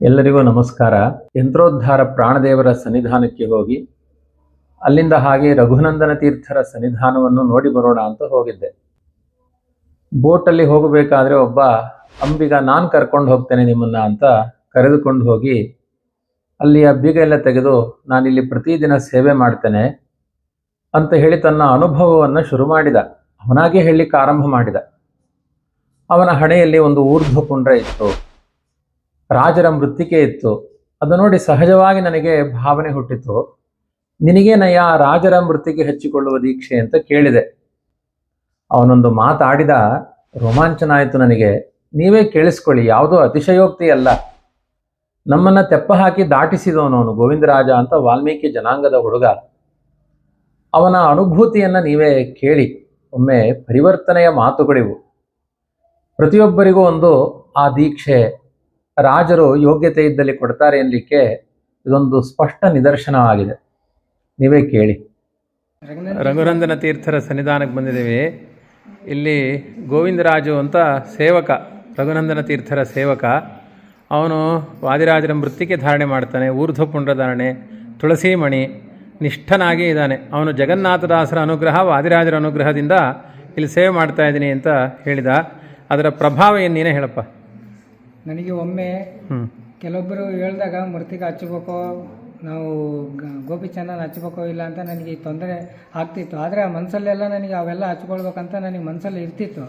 ಎಲ್ಲರಿಗೂ ನಮಸ್ಕಾರ. ಯಂತ್ರೋದ್ಧಾರ ಪ್ರಾಣದೇವರ ಸನ್ನಿಧಾನಕ್ಕೆ ಹೋಗಿ ಅಲ್ಲಿಂದ ಹಾಗೆ ರಘುನಂದನ ತೀರ್ಥರ ಸನ್ನಿಧಾನವನ್ನು ನೋಡಿ ಬರೋಣ ಅಂತ ಹೋಗಿದ್ದೆ. ಬೋಟಲ್ಲಿ ಹೋಗಬೇಕಾದ್ರೆ ಒಬ್ಬ ಅಂಬಿಗ ನಾನು ಕರ್ಕೊಂಡು ಹೋಗ್ತೇನೆ ನಿಮ್ಮನ್ನ ಅಂತ ಕರೆದುಕೊಂಡು ಹೋಗಿ ಅಲ್ಲಿಯ ಬೀಗ ಎಲ್ಲ ತೆಗೆದು ನಾನಿಲ್ಲಿ ಪ್ರತಿದಿನ ಸೇವೆ ಮಾಡ್ತೇನೆ ಅಂತ ಹೇಳಿ ತನ್ನ ಅನುಭವವನ್ನು ಶುರು ಮಾಡಿದ. ಅವನಾಗೆ ಹೇಳಲಿಕ್ಕೆ ಆರಂಭ ಮಾಡಿದ. ಅವನ ಹಣೆಯಲ್ಲಿ ಒಂದು ಊರ್ಧ್ವಪುಂಡ್ರ ಇತ್ತು, ರಾಜರ ಮೃತ್ತಿಕೆ ಇತ್ತು. ಅದು ನೋಡಿ ಸಹಜವಾಗಿ ನನಗೆ ಭಾವನೆ ಹುಟ್ಟಿತು, ನಿನಗೇನಯ್ಯ ರಾಜರ ಮೃತ್ತಿಗೆ ಹಚ್ಚಿಕೊಳ್ಳುವ ದೀಕ್ಷೆ ಅಂತ ಕೇಳಿದೆ. ಅವನೊಂದು ಮಾತಾಡಿದ, ರೋಮಾಂಚನ ಆಯಿತು ನನಗೆ. ನೀವೇ ಕೇಳಿಸ್ಕೊಳ್ಳಿ, ಯಾವುದೋ ಅತಿಶಯೋಕ್ತಿ ಅಲ್ಲ. ನಮ್ಮನ್ನ ತೆಪ್ಪ ಹಾಕಿ ದಾಟಿಸಿದವನು ಅವನು, ಗೋವಿಂದರಾಜ ಅಂತ ವಾಲ್ಮೀಕಿ ಜನಾಂಗದ ಹುಡುಗ. ಅವನ ಅನುಭೂತಿಯನ್ನ ನೀವೇ ಕೇಳಿ. ಒಮ್ಮೆ ಪರಿವರ್ತನೆಯ ಮಾತುಗಳಿವು. ಪ್ರತಿಯೊಬ್ಬರಿಗೂ ಒಂದು ಆ ದೀಕ್ಷೆ ರಾಜರು ಯೋಗ್ಯತೆ ಇದ್ದಲ್ಲಿ ಕೊಡ್ತಾರೆ ಎನ್ನಲಿಕ್ಕೆ ಇದೊಂದು ಸ್ಪಷ್ಟ ನಿದರ್ಶನವಾಗಿದೆ. ನೀವೇ ಕೇಳಿ. ರಘುನಂದನ ತೀರ್ಥರ ಸನ್ನಿಧಾನಕ್ಕೆ ಬಂದಿದ್ದೀವಿ. ಇಲ್ಲಿ ಗೋವಿಂದರಾಜು ಅಂತ ಸೇವಕ, ರಘುನಂದನ ತೀರ್ಥರ ಸೇವಕ. ಅವನು ವಾದಿರಾಜರ ಮೃತ್ತಿಕೆ ಧಾರಣೆ ಮಾಡ್ತಾನೆ, ಊರ್ಧ್ವಪುಂಡ್ರ ಧಾರಣೆ, ತುಳಸಿ ಮಣಿ, ನಿಷ್ಠನಾಗಿ ಇದ್ದಾನೆ. ಅವನು ಜಗನ್ನಾಥದಾಸರ ಅನುಗ್ರಹ, ವಾದಿರಾಜರ ಅನುಗ್ರಹದಿಂದ ಇಲ್ಲಿ ಸೇವೆ ಮಾಡ್ತಾ ಇದ್ದೀನಿ ಅಂತ ಹೇಳಿದ. ಅದರ ಪ್ರಭಾವ ಏನು ನೀನೇ ಹೇಳಪ್ಪ. ನನಗೆ ಒಮ್ಮೆ ಕೆಲವೊಬ್ಬರು ಹೇಳಿದಾಗ ಮೃತ್ತಿಗೆ ಹಚ್ಚಬೇಕೋ, ನಾವು ಗೋಪಿಚಂದನ ಹಚ್ಬೇಕೋ ಇಲ್ಲ ಅಂತ ನನಗೆ ತೊಂದರೆ ಆಗ್ತಿತ್ತು. ಆದರೆ ಆ ಮನಸ್ಸಲ್ಲೆಲ್ಲ ನನಗೆ ಅವೆಲ್ಲ ಹಚ್ಕೊಳ್ಬೇಕಂತ ನನಗೆ ಮನಸ್ಸಲ್ಲಿ ಇರ್ತಿತ್ತು.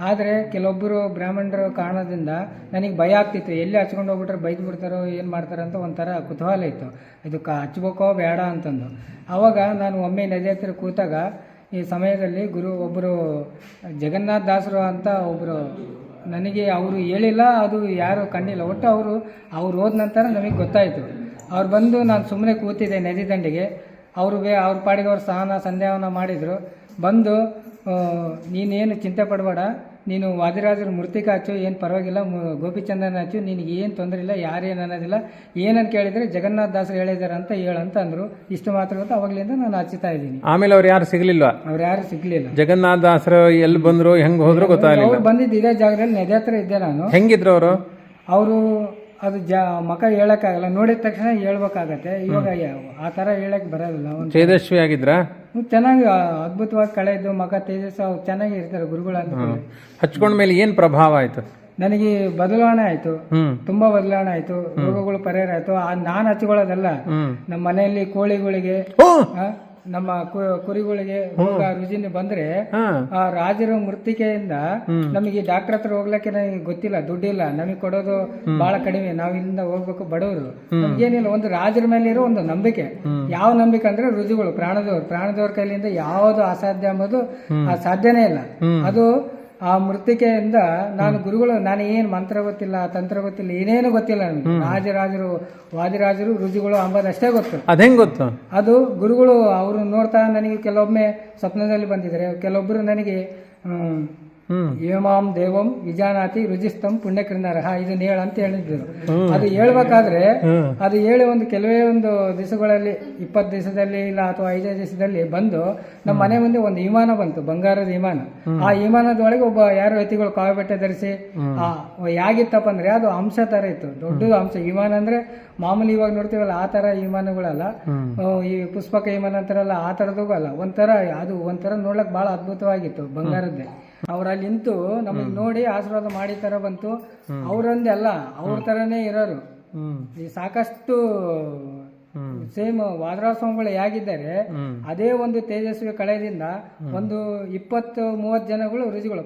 ಆದರೆ ಕೆಲವೊಬ್ಬರು ಬ್ರಾಹ್ಮಣರ ಕಾರಣದಿಂದ ನನಗೆ ಭಯ ಆಗ್ತಿತ್ತು, ಎಲ್ಲಿ ಹಚ್ಕೊಂಡು ಹೋಗ್ಬಿಟ್ರೆ ಬೈದು ಬಿಡ್ತಾರೋ ಏನು ಮಾಡ್ತಾರೋ ಅಂತ ಒಂಥರ ಕುತೂಹಲ ಇತ್ತು, ಇದಕ್ಕೆ ಹಚ್ಬೇಕೋ ಬೇಡ ಅಂತಂದು. ಆವಾಗ ನಾನು ಒಮ್ಮೆ ನದಿ ಹತ್ತಿರ ಕೂತಾಗ ಈ ಸಮಯದಲ್ಲಿ ಒಬ್ಬರು ಜಗನ್ನಾಥ ದಾಸರು ಅಂತ ಒಬ್ಬರು ನನಗೆ ಅವರು ಹೇಳಿಲ್ಲ, ಅದು ಯಾರು ಕಂಡಿಲ್ಲ. ಒಟ್ಟು ಅವ್ರು ಹೋದ ನಂತರ ನಮಗೆ ಗೊತ್ತಾಯಿತು. ಅವ್ರು ಬಂದು ನಾನು ಸುಮ್ಮನೆ ಕೂತಿದ್ದೆ ನದಿ ದಂಡೆಗೆ. ಅವ್ರ ಪಾಡಿಗೆ ಅವ್ರು ಸ್ನಾನ ಸಂಧ್ಯಾವನ ಮಾಡಿದರು. ಬಂದು ನೀನೇನು ಚಿಂತೆ ಪಡಬೇಡ, ನೀನು ವಾದಿರಾಜರ ಮೃತ್ತಿಕೆ ಹಚ್ಚು, ಏನು ಪರವಾಗಿಲ್ಲ, ಗೋಪಿಚಂದನ ಹಚ್ಚು, ನಿನಗೆ ಏನು ತೊಂದರೆ ಇಲ್ಲ, ಯಾರೇನು ಅನ್ನೋದಿಲ್ಲ, ಏನನ್ನು ಕೇಳಿದರೆ ಜಗನ್ನಾಥ ದಾಸರು ಹೇಳಿದ್ದಾರೆ ಅಂತ ಹೇಳಂತ ಅಂದರು. ಇಷ್ಟು ಮಾತ್ರ ಗೊತ್ತು. ಅವಾಗಲಿಂದ ನಾನು ಹಚ್ಚುತ್ತಾ ಇದ್ದೀನಿ. ಆಮೇಲೆ ಅವ್ರು ಯಾರು ಸಿಗಲಿಲ್ಲ? ಅವ್ರು ಯಾರು ಸಿಗಲಿಲ್ಲ. ಜಗನ್ನಾಥ ದಾಸರು ಎಲ್ಲಿ ಬಂದರು, ಹೆಂಗೆ ಹೋದ್ರು ಗೊತ್ತಾಗಲಿಲ್ಲ. ಅವ್ರು ಬಂದಿದ್ದು ಇದೇ ಜಾಗದಲ್ಲಿ ನದಿ ಹತ್ರ ಇದ್ದೆ ನಾನು. ಹೆಂಗಿದ್ರು ಅವರು? ಅದು ಮಕ ಹೇಳಕ್ಕಾಗಲ್ಲ, ನೋಡಿದ ತಕ್ಷಣ ಹೇಳ್ಬೇಕಾಗತ್ತೆ. ಇವಾಗ ಆ ಥರ ಹೇಳಕ್ ಬರೋದಿಲ್ಲ. ತೇಜಸ್ವಿ ಆಗಿದ್ರ? ಚೆನ್ನಾಗಿ ಅದ್ಭುತವಾಗಿ ಕಳೆದು ಮಕ ತೇಜಸ್ಸು ಚೆನ್ನಾಗಿ ಇರ್ತಾರೆ ಗುರುಗಳು ಅಂತ. ಹಚ್ಕೊಂಡ್ಮೇಲೆ ಏನ್ ಪ್ರಭಾವ ಆಯ್ತು? ನನಗೆ ಬದಲಾವಣೆ ಆಯ್ತು, ತುಂಬಾ ಬದಲಾವಣೆ ಆಯ್ತು. ರೋಗಗಳು ಪರಿಹಾರ ಆಯ್ತು. ನಾನು ಹಚ್ಕೊಳ್ಳೋದಲ್ಲ, ನಮ್ಮ ಮನೆಯಲ್ಲಿ ಕೋಳಿಗಳಿಗೆ, ನಮ್ಮ ಕುರಿಗಳಿಗೆ ರೋಗ ರುಜಿನ ಬಂದ್ರೆ ಆ ರಾಜರ ಮೃತ್ತಿಕೆಯಿಂದ ನಮಗೆ ಡಾಕ್ಟರ್ ಹತ್ರ ಹೋಗ್ಲಿಕ್ಕೆ ನನಗೆ ಗೊತ್ತಿಲ್ಲ, ದುಡ್ಡಿಲ್ಲ, ನಮಗೆ ಕೊಡೋದು ಬಹಳ ಕಡಿಮೆ, ನಾವ್ ಇಲ್ಲಿಂದ ಹೋಗ್ಬೇಕು ಬಡವರು. ನಮ್ಗೇನಿಲ್ಲ, ಒಂದು ರಾಜರ ಮೇಲೆ ಇರೋ ಒಂದು ನಂಬಿಕೆ. ಯಾವ ನಂಬಿಕೆ ಅಂದ್ರೆ ರುಜುಗಳು, ಪ್ರಾಣದವ್ರ ಕೈಲಿಂದ ಯಾವುದು ಅಸಾಧ್ಯ ಎಂಬುದು ಸಾಧ್ಯನೇ ಇಲ್ಲ. ಅದು ಆ ಮೃತ್ತಿಕೆಯಿಂದ ನಾನು ಗುರುಗಳು, ನಾನು ಏನು ಮಂತ್ರ ಗೊತ್ತಿಲ್ಲ, ತಂತ್ರ ಗೊತ್ತಿಲ್ಲ, ಏನೇನು ಗೊತ್ತಿಲ್ಲ ನನಗೆ. ವಾದಿರಾಜರು ರುಜುಗಳು ಅಂಬೋದಷ್ಟೇ ಗೊತ್ತು. ಅದೇಂಗ್ ಗೊತ್ತು? ಅದು ಗುರುಗಳು ಅವರು ನೋಡ್ತಾ ನನಗೆ ಕೆಲವೊಮ್ಮೆ ಸ್ವಪ್ನದಲ್ಲಿ ಬಂದಿದ್ದಾರೆ. ಕೆಲವೊಬ್ಬರು ನನಗೆ ಏಮಾಂ ದೇವಂ ವಿಜಾನಾತಿ ರುಜಿಸ್ತಂ ಪುಣ್ಯಕೃಂದರಹ ಇದನ್ನ ಹೇಳ ಅಂತ ಹೇಳಿದ್ರು. ಅದು ಹೇಳ್ಬೇಕಾದ್ರೆ ಅದು ಹೇಳಿ ಕೆಲವೇ ಒಂದು ದಿವಸಗಳಲ್ಲಿ, 20 ದಿವಸದಲ್ಲಿ ಇಲ್ಲ ಅಥವಾ 5 ದಿವಸದಲ್ಲಿ ಬಂದು ನಮ್ಮ ಮನೆ ಮುಂದೆ ಒಂದು ವಿಮಾನ ಬಂತು, ಬಂಗಾರದ ವಿಮಾನ. ಆ ವಿಮಾನದೊಳಗೆ ಒಬ್ಬ ಯಾರು ವ್ಯಕ್ತಿಗಳು ಕಾವಿ ಬಟ್ಟೆ ಧರಿಸಿ, ಯಾಗಿತ್ತಪ್ಪ ಅಂದ್ರೆ ಅದು ಅಂಶ ತರ ಇತ್ತು, ದೊಡ್ಡದು ಅಂಶ. ವಿಮಾನ ಅಂದ್ರೆ ಮಾಮೂಲಿ ಇವಾಗ ನೋಡ್ತೀವಲ್ಲ ಆ ತರ ವಿಮಾನಗಳಲ್ಲ, ಈ ಪುಷ್ಪಕ ವಿಮಾನ ಅಂತಾರಲ್ಲ ಆ ತರದೂ ಅಲ್ಲ. ಒಂಥರ ನೋಡ್ಲಕ್ ಬಹಳ ಅದ್ಭುತವಾಗಿತ್ತು, ಬಂಗಾರದ್ದೇ. ಅವ್ರಲ್ಲಿ ನಿಂತು ನಮಗ್ ನೋಡಿ ಆಶೀರ್ವಾದ ಮಾಡಿ ತರ ಬಂತು. ಅವ್ರಂದೇ ಅಲ್ಲ, ಅವ್ರ ತರನೇ ಇರೋರು. ಈ ಸಾಕಷ್ಟು ಸೇಮ್ ವಾದರಾಜ ಸ್ವಾಮಿಗಳು ಹೇಗಿದ್ದಾರೆ ಅದೇ ಒಂದು ತೇಜಸ್ವಿ ಕಳೆದಿಂದ ಒಂದು 20-30 ಜನಗಳು ರುಜಿಗಳು.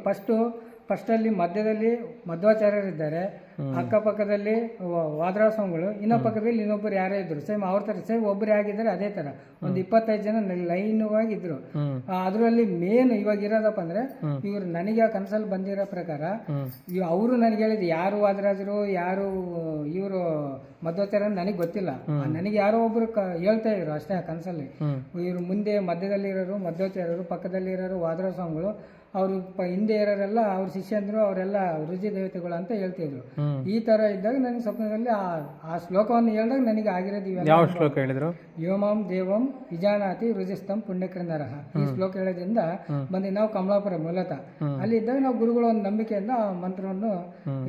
ಫಸ್ಟ್ ಅಲ್ಲಿ ಮಧ್ಯದಲ್ಲಿ ಮಧ್ವಾಚಾರ್ಯರಿದ್ದಾರೆ, ಅಕ್ಕಪಕ್ಕದಲ್ಲಿ ವಾದರಾಜ ಸ್ವಾಮಿಗಳು, ಇನ್ನೊಂದು ಪಕ್ಕದಲ್ಲಿ ಇನ್ನೊಬ್ಬರು ಯಾರೇ ಇದ್ರು. ಸೇಮ್ ಅವ್ರ ತರ ಸೇಮ್ ಒಬ್ಬರು ಆಗಿದ್ದಾರೆ ಅದೇ ತರ ಒಂದು 25 ಜನ ಲೈನ್ ಆಗಿದ್ರು. ಅದರಲ್ಲಿ ಮೇನ್ ಇವಾಗ ಇರೋದಪ್ಪ ಅಂದ್ರೆ ಇವ್ರು ನನಗೆ ಆ ಕನಸಲ್ಲಿ ಬಂದಿರೋ ಪ್ರಕಾರ ಅವರು ನನಗೆ ಹೇಳಿದ್ರು, ಯಾರು ವಾದರಾಜರು ಯಾರು ಇವರು ಮಧ್ವಾಚಾರ್ಯ ನನಗೆ ಗೊತ್ತಿಲ್ಲ. ನನಗೆ ಯಾರೋ ಒಬ್ರು ಹೇಳ್ತಾ ಇದ್ರು ಅಷ್ಟೇ ಆ ಕನಸಲ್ಲಿ. ಇವ್ರು ಮುಂದೆ ಮಧ್ಯದಲ್ಲಿ ಇರೋರು ಮಧ್ವಾಚಾರ್ಯರು, ಪಕ್ಕದಲ್ಲಿ ಇರೋರು ವಾದರಾಜ ಸ್ವಾಮಿಗಳು, ಅವರು ಹಿಂದೆ ಇರೋರೆಲ್ಲ ಅವ್ರ ಶಿಷ್ಯಂದ್ರು ಅವರೆಲ್ಲ ರುಜಿ ದೇವತೆಗಳು ಅಂತ ಹೇಳ್ತಿದ್ರು. ಈ ತರ ಇದ್ದಾಗ ನನಗೆ ಸ್ವಪ್ನದಲ್ಲಿ ಆ ಶ್ಲೋಕವನ್ನು ಹೇಳಿದಾಗ ನನಗೆ ಆಗಿರೋದು ಯಾವ ಶ್ಲೋಕ ಹೇಳಿದ್ರು? ವ್ಯೋಮಂ ದೇವಂ ವಿಜಾನಾತಿ ರುಜಿಸ್ತಂ ಪುಣ್ಯಕೃಂದರಃ. ಈ ಶ್ಲೋಕ ಹೇಳೋದ್ರಿಂದ ಬಂದು ನಾವು ಕಮಲಾಪುರ ಮೂಲತಃ ಅಲ್ಲಿ ಇದ್ದಾಗ ನಾವು ಗುರುಗಳ ಒಂದು ನಂಬಿಕೆಯಿಂದ ಆ ಮಂತ್ರವನ್ನು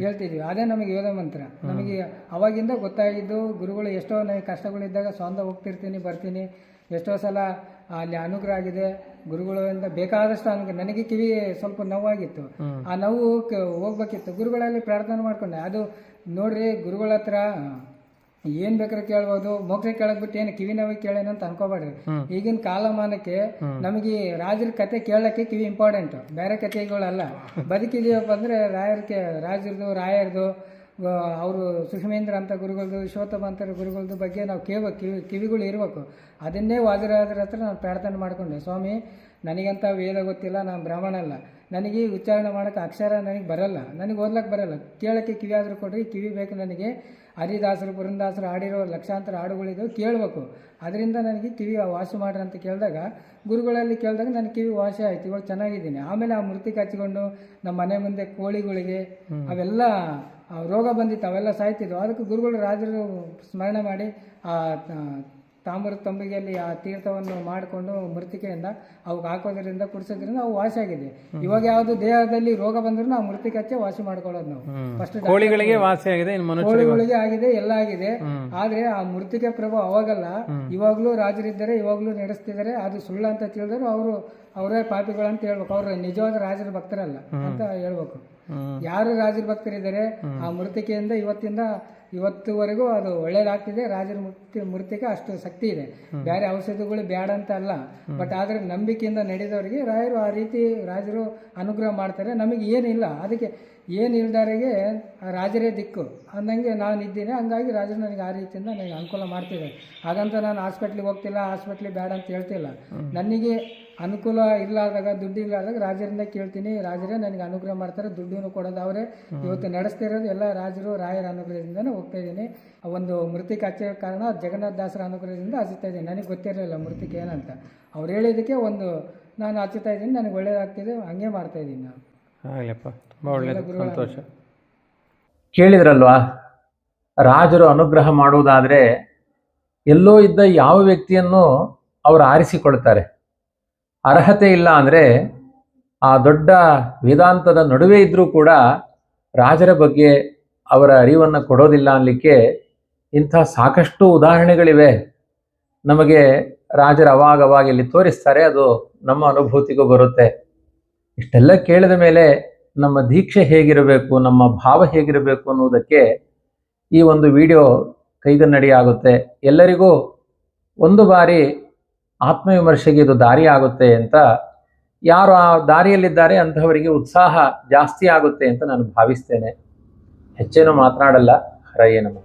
ಹೇಳ್ತಿದ್ವಿ. ಅದೇ ನಮಗೆ ಯೋಧ ಮಂತ್ರ. ನಮಗೆ ಅವಾಗಿಂದ ಗೊತ್ತಾಗಿದ್ದು ಗುರುಗಳು ಎಷ್ಟೋ ನನಗೆ ಕಷ್ಟಗಳಿದ್ದಾಗ ಸ್ವಂತ ಹೋಗ್ತಿರ್ತೀನಿ ಬರ್ತೀನಿ, ಎಷ್ಟೋ ಸಲ ಅಲ್ಲಿ ಅನುಗ್ರಹ ಆಗಿದೆ ಗುರುಗಳಿಂದ ಬೇಕಾದಷ್ಟು ಅನುಗ್ರಹ. ನನಗೆ ಕಿವಿ ಸ್ವಲ್ಪ ನೋವಾಗಿತ್ತು, ಆ ನೋವು ಹೋಗ್ಬೇಕಿತ್ತು, ಗುರುಗಳಲ್ಲಿ ಪ್ರಾರ್ಥನೆ ಮಾಡ್ಕೊಂಡೆ. ಅದು ನೋಡ್ರಿ ಗುರುಗಳ ಹತ್ರ ಏನ್ ಬೇಕಾದ್ರೆ ಕೇಳ್ಬೋದು, ಮೋಕ್ಷ ಕೇಳಕ್ ಬಿಟ್ಟು ಏನು ಕಿವಿ ನೋವು ಕೇಳೇನಂತ ಅನ್ಕೋಬೇಡ್ರಿ. ಈಗಿನ ಕಾಲಮಾನಕ್ಕೆ ನಮಗೆ ರಾಜರ ಕತೆ ಕೇಳಕ್ಕೆ ಕಿವಿ ಇಂಪಾರ್ಟೆಂಟ್, ಬೇರೆ ಕತೆಗಳಲ್ಲ. ಬದುಕಿದೀವಪ್ಪ ಅಂದ್ರೆ ರಾಜರದು ರಾಯರದು ಅವರು ಸುಷಮೇಂದ್ರ ಅಂತ ಗುರುಗಳದು, ವಿಶ್ವೋತ್ತಮ ಅಂತ ಗುರುಗಳದ್ದು ಬಗ್ಗೆ ನಾವು ಕಿವಿಗಳು ಇರಬೇಕು. ಅದನ್ನೇ ವಾದಿರಾಜರ ಹತ್ರ ನಾನು ಪ್ರಾರ್ಥನೆ ಮಾಡಿಕೊಂಡೆ. ಸ್ವಾಮಿ ನನಗಂತ ವೇದ ಗೊತ್ತಿಲ್ಲ, ನಾನು ಬ್ರಾಹ್ಮಣ ಅಲ್ಲ, ನನಗೆ ಉಚ್ಚಾರಣೆ ಮಾಡೋಕ್ಕೆ ಅಕ್ಷರ ನನಗೆ ಬರಲ್ಲ, ನನಗೆ ಓದ್ಲಕ್ಕೆ ಬರಲ್ಲ, ಕೇಳೋಕ್ಕೆ ಕಿವಿ ಆದರೂ ಕೊಡ್ರಿ, ಕಿವಿ ಬೇಕು ನನಗೆ. ಹರಿದಾಸರು ಪುರಂದಾಸರು ಹಾಡಿರೋ ಲಕ್ಷಾಂತರ ಹಾಡುಗಳಿದ್ದು ಕೇಳಬೇಕು, ಅದರಿಂದ ನನಗೆ ಕಿವಿ ವಾಸಿ ಮಾಡ್ರಿ ಅಂತ ಕೇಳಿದಾಗ ಗುರುಗಳಲ್ಲಿ ಕೇಳಿದಾಗ ನನ್ನ ಕಿವಿ ವಾಸಿ ಆಯ್ತು, ಇವಾಗ ಚೆನ್ನಾಗಿದ್ದೀನಿ. ಆಮೇಲೆ ಆ ಮೂರ್ತಿ ಕಚ್ಚಿಕೊಂಡು ನಮ್ಮ ಮನೆ ಮುಂದೆ ಕೋಳಿಗಳಿಗೆ ಅವೆಲ್ಲ ರೋಗ ಬಂದಿತ್ತು, ಅವೆಲ್ಲ ಸಾಯ್ತಿದ್ವು. ಅದಕ್ಕೆ ಗುರುಗಳು ರಾಜರು ಸ್ಮರಣೆ ಮಾಡಿ ಆ ತಾಮ್ರದ ತಂಬಿಗೆಯಲ್ಲಿ ಆ ತೀರ್ಥವನ್ನು ಮಾಡಿಕೊಂಡು ಮೃತ್ತಿಕೆಯಿಂದ ಅವಕ್ಕೆ ಹಾಕೋದ್ರಿಂದ ಕುಡಿಸೋದ್ರಿಂದ ಅವು ವಾಸಿ ಆಗಿದೆ. ಇವಾಗ ಯಾವುದು ದೇಹದಲ್ಲಿ ರೋಗ ಬಂದ್ರೂ ನಾವು ಮೃತ್ತಿಕೆ ಹಚ್ಚೆ ವಾಸಿ ಮಾಡ್ಕೊಳ್ಳೋದು. ನಾವು ಫಸ್ಟ್ ಕೋಳಿಗಳಿಗೆ ವಾಸಿ ಆಗಿದೆ, ಕೋಳಿಗಳಿಗೆ ಆಗಿದೆ, ಎಲ್ಲ ಆಗಿದೆ. ಆದ್ರೆ ಆ ಮೃತ್ತಿಕೆ ಪ್ರಭಾವ ಅವಾಗಲ್ಲ, ಇವಾಗ್ಲೂ ರಾಜರಿದ್ದಾರೆ, ಇವಾಗ್ಲೂ ನಡೆಸ್ತಿದ್ದಾರೆ. ಅದು ಸುಳ್ಳು ಅಂತ ತಿಳಿದ್ರು ಅವರೇ ಪಾಪಿಗಳು ಅಂತ ಹೇಳ್ಬೇಕು. ಅವ್ರು ನಿಜವಾದ ರಾಜರ ಭಕ್ತರಲ್ಲ ಅಂತ ಹೇಳ್ಬೇಕು. ಯಾರು ರಾಜರ ಭಕ್ತರಿದ್ದಾರೆ ಆ ಮೃತ್ತಿಕೆಯಿಂದ ಇವತ್ತುವರೆಗೂ ಅದು ಒಳ್ಳೇದಾಗ್ತಿದೆ. ರಾಜರ ಮೃತ್ತಿಕೆ ಅಷ್ಟು ಶಕ್ತಿ ಇದೆ, ಬೇರೆ ಔಷಧಿಗಳು ಬೇಡ ಅಂತ ಅಲ್ಲ. ಬಟ್ ಆದ್ರೆ ನಂಬಿಕೆಯಿಂದ ನಡೆದವರಿಗೆ ರಾಯರು ಆ ರೀತಿ ರಾಜರು ಅನುಗ್ರಹ ಮಾಡ್ತಾರೆ. ನಮಗೆ ಏನಿಲ್ಲ, ಅದಕ್ಕೆ ಏನು ಇಲ್ದಾರಿಗೆ ರಾಜರೇ ದಿಕ್ಕು ಅಂದಂಗೆ ನಾನು ಇದ್ದೀನಿ. ಹಂಗಾಗಿ ರಾಜರು ನನಗೆ ಆ ರೀತಿಯಿಂದ ನನಗೆ ಅನುಕೂಲ ಮಾಡ್ತಿದ್ದಾರೆ. ಹಾಗಂತ ನಾನು ಹಾಸ್ಪಿಟ್ಲಿಗೆ ಹೋಗ್ತಿಲ್ಲ, ಹಾಸ್ಪಿಟ್ಲಿಗೆ ಬೇಡ ಅಂತ ಹೇಳ್ತಿಲ್ಲ. ನನಗೆ ಅನುಕೂಲ ಇಲ್ಲಾದಾಗ, ದುಡ್ಡು ಇಲ್ಲಾದಾಗ ರಾಜರಿಂದ ಕೇಳ್ತೀನಿ, ರಾಜರೇ ನನಗೆ ಅನುಗ್ರಹ ಮಾಡ್ತಾರೆ, ದುಡ್ಡನ್ನು ಕೊಡೋದು ಅವರೇ. ಇವತ್ತು ನಡೆಸ್ತಿರೋದು ಎಲ್ಲ ರಾಜರು ರಾಯರ ಅನುಗ್ರಹದಿಂದನೇ ಹೋಗ್ತಾ ಇದ್ದೀನಿ. ಒಂದು ಮೃತ್ತಿಕೆ ಹಚ್ಚೋ ಕಾರಣ ಜಗನ್ನಾಥ ದಾಸರ ಅನುಗ್ರಹದಿಂದ ಹಚ್ಚುತ್ತಾ ಇದ್ದೀನಿ. ನನಗೆ ಗೊತ್ತಿರಲಿಲ್ಲ ಮೃತ್ತಿಕೆ ಏನಂತ. ಅವ್ರು ಹೇಳಿದ್ದಕ್ಕೆ ನಾನು ಹಚ್ಚುತ್ತಾ ಇದ್ದೀನಿ, ನನಗೆ ಒಳ್ಳೇದಾಗ್ತಿದೆ, ಹಂಗೆ ಮಾಡ್ತಾ ಇದ್ದೀನಿ ನಾನು. ಆಗಲಪ್ಪ, ತುಂಬ ಒಳ್ಳೆಯದು, ಸಂತೋಷ. ಕೇಳಿದ್ರಲ್ವಾ, ರಾಜರು ಅನುಗ್ರಹ ಮಾಡುವುದಾದರೆ ಎಲ್ಲೋ ಇದ್ದ ಯಾವ ವ್ಯಕ್ತಿಯನ್ನು ಅವರು ಆರಿಸಿಕೊಳ್ತಾರೆ. ಅರ್ಹತೆ ಇಲ್ಲ ಅಂದರೆ ಆ ದೊಡ್ಡ ವೇದಾಂತದ ನಡುವೆ ಇದ್ದರೂ ಕೂಡ ರಾಜರ ಬಗ್ಗೆ ಅವರ ಅರಿವನ್ನು ಕೊಡೋದಿಲ್ಲ ಅನ್ನಲಿಕ್ಕೆ ಇಂಥ ಸಾಕಷ್ಟು ಉದಾಹರಣೆಗಳಿವೆ. ನಮಗೆ ರಾಜರು ಅವಾಗ ಇಲ್ಲಿ ತೋರಿಸ್ತಾರೆ, ಅದು ನಮ್ಮ ಅನುಭೂತಿಗೂ ಬರುತ್ತೆ. ಇಷ್ಟೆಲ್ಲ ಕೇಳಿದ ಮೇಲೆ ನಮ್ಮ ದೀಕ್ಷೆ ಹೇಗಿರಬೇಕು, ನಮ್ಮ ಭಾವ ಹೇಗಿರಬೇಕು ಅನ್ನೋದಕ್ಕೆ ಈ ಒಂದು ವಿಡಿಯೋ ಕೈಗನ್ನಡಿ ಆಗುತ್ತೆ. ಎಲ್ಲರಿಗೂ ಒಂದು ಬಾರಿ ಆತ್ಮವಿಮರ್ಶೆಗೆ ಇದು ದಾರಿ ಆಗುತ್ತೆ ಅಂತ, ಯಾರು ಆ ದಾರಿಯಲ್ಲಿದ್ದಾರೆ ಅಂತಹವರಿಗೆ ಉತ್ಸಾಹ ಜಾಸ್ತಿ ಆಗುತ್ತೆ ಅಂತ ನಾನು ಭಾವಿಸ್ತೇನೆ. ಹೆಚ್ಚೇನು ಮಾತನಾಡಲ್ಲ. ಹರಯೇ ನಮಃ.